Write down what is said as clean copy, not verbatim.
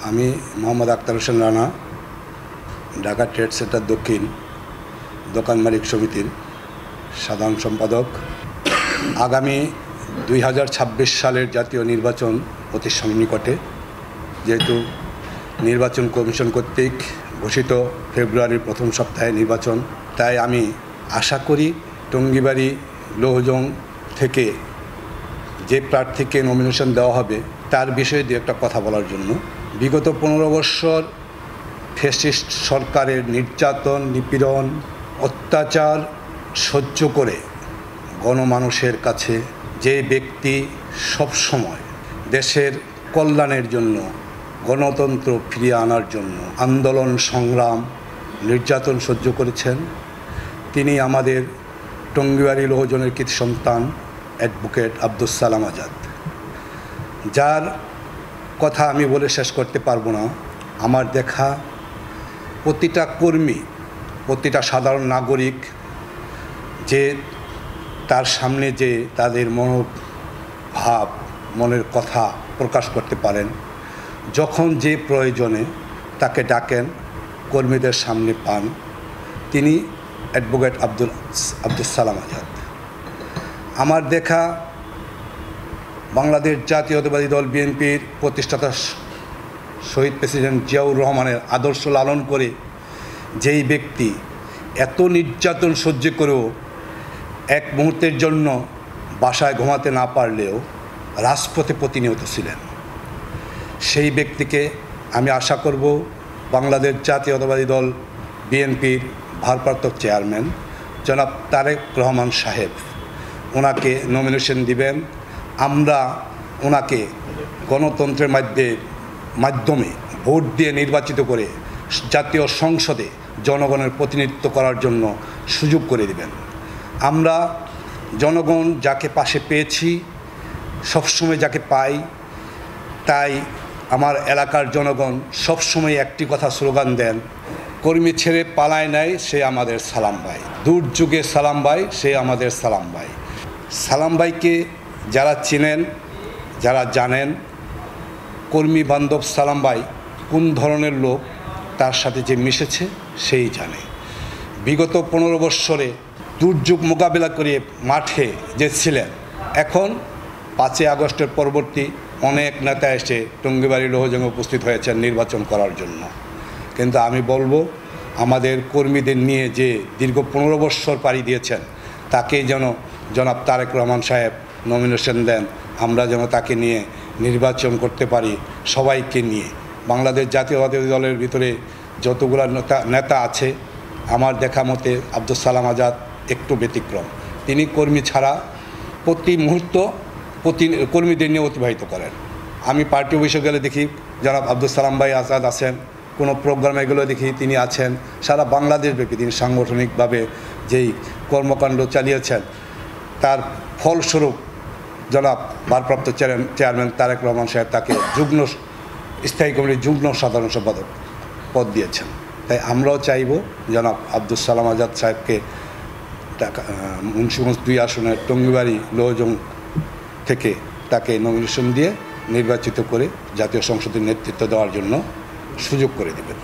আমি Mohammad Akter Hossain Rana, Dhaka trade centre দক্ষিণ দোকান মালিক সমিতির সাধারণ সম্পাদক। আগামী 2026 সালের জাতীয় নির্বাচন অতি সন্নিকটে, যেহেতু নির্বাচন কমিশন কর্তৃক ঘোষিত ফেব্রুয়ারির প্রথম সপ্তাহে নির্বাচন, তাই আমি আশা করি টঙ্গিবাড়ি লৌহজং থেকে যে প্রার্থীকে নমিনেশন দেওয়া হবে তার বিষয়ে দু একটা কথা বলার জন্য। বিগত 15 বৎসর ফ্যাসিস্ট সরকারের নির্যাতন, নিপীড়ন, অত্যাচার সহ্য করে গণমানুষের কাছে যে ব্যক্তি সবসময় দেশের কল্যাণের জন্য, গণতন্ত্র ফিরিয়ে আনার জন্য আন্দোলন, সংগ্রাম, নির্যাতন সহ্য করেছেন, তিনি আমাদের টঙ্গিবাড়ি লৌহজংয়ের কৃতি সন্তান অ্যাডভোকেট আব্দুস সালাম আজাদ, যার কথা আমি বলে শেষ করতে পারবো না। আমার দেখা প্রতিটা কর্মী, প্রতিটা সাধারণ নাগরিক যে তার সামনে যে তাদের মনোভাব, মনের কথা প্রকাশ করতে পারেন, যখন যে প্রয়োজনে তাকে ডাকেন, কর্মীদের সামনে পান, তিনি অ্যাডভোকেট আব্দুস সালাম আজাদ। আমার দেখা বাংলাদেশ জাতীয়তাবাদী দল বিএনপির প্রতিষ্ঠাতা শহীদ প্রেসিডেন্ট জিয়াউর রহমানের আদর্শ লালন করে যেই ব্যক্তি এত নির্যাতন সহ্য করেও এক মুহূর্তের জন্য বাসায় ঘুমাতে না পারলেও রাজপথে প্রতিনিয়ত ছিলেন, সেই ব্যক্তিকে আমি আশা করব বাংলাদেশ জাতীয়তাবাদী দল বিএনপির ভারপ্রাপ্ত চেয়ারম্যান জনাব তারেক রহমান সাহেব ওনাকে নমিনেশন দিবেন। আমরা ওনাকে গণতন্ত্রের মাধ্যমে ভোট দিয়ে নির্বাচিত করে জাতীয় সংসদে জনগণের প্রতিনিধিত্ব করার জন্য সুযোগ করে দিবেন। আমরা জনগণ যাকে পাশে পেয়েছি, সবসময় যাকে পাই, তাই আমার এলাকার জনগণ সবসময় একটি কথা স্লোগান দেন, কর্মী ছেড়ে পালায় নাই সে আমাদের সালাম ভাই, দুর্যোগে সালাম ভাই সে আমাদের সালাম ভাই। সালাম ভাইকে যারা চিনেন, যারা জানেন, কর্মী বান্ধব সালাম ভাই কোন ধরনের লোক, তার সাথে যে মিশেছে সেই জানে। বিগত 15 বৎসরে দুর্যোগ মোকাবিলা করে মাঠে যে ছিলেন, এখন 5ই আগস্টের পরবর্তী অনেক নেতা এসে টঙ্গিবাড়ি লৌহজংয়ে উপস্থিত হয়েছেন নির্বাচন করার জন্য। কিন্তু আমি বলবো, আমাদের কর্মীদের নিয়ে যে দীর্ঘ 15 বৎসর পাড়ি দিয়েছেন, তাকেই যেন জনাব তারেক রহমান সাহেব নমিনেশন দেন, আমরা যেন তাকে নিয়ে নির্বাচন করতে পারি, সবাইকে নিয়ে। বাংলাদেশ জাতীয়তাবাদী দলের ভিতরে যতগুলো নেতা আছে, আমার দেখা মতে আব্দুস সালাম আজাদ একটু ব্যতিক্রম। তিনি কর্মী ছাড়া প্রতি মুহূর্ত কর্মীদের নিয়ে অতিবাহিত করেন। আমি পার্টি অফিসে গেলে দেখি জনাব আব্দুস সালাম ভাই আজাদ আছেন, কোনো প্রোগ্রামে গেলে দেখি তিনি আছেন। সারা বাংলাদেশব্যাপী তিনি সাংগঠনিকভাবে যেই কর্মকাণ্ড চালিয়েছেন, তার ফলস্বরূপ জনাব ভারপ্রাপ্ত চেয়ারম্যান তারেক রহমান সাহেব তাকে স্থায়ী কমিটির যুগ্ম সাধারণ সম্পাদক পদ দিয়েছেন। তাই আমরাও চাইব জনাব আব্দুস সালাম আজাদ সাহেবকে মুন্সিগঞ্জ 2 আসনের টঙ্গিবাড়ি লৌহজং থেকে তাকে নমিনেশন দিয়ে নির্বাচিত করে জাতীয় সংসদের নেতৃত্ব দেওয়ার জন্য সুযোগ করে দেবেন।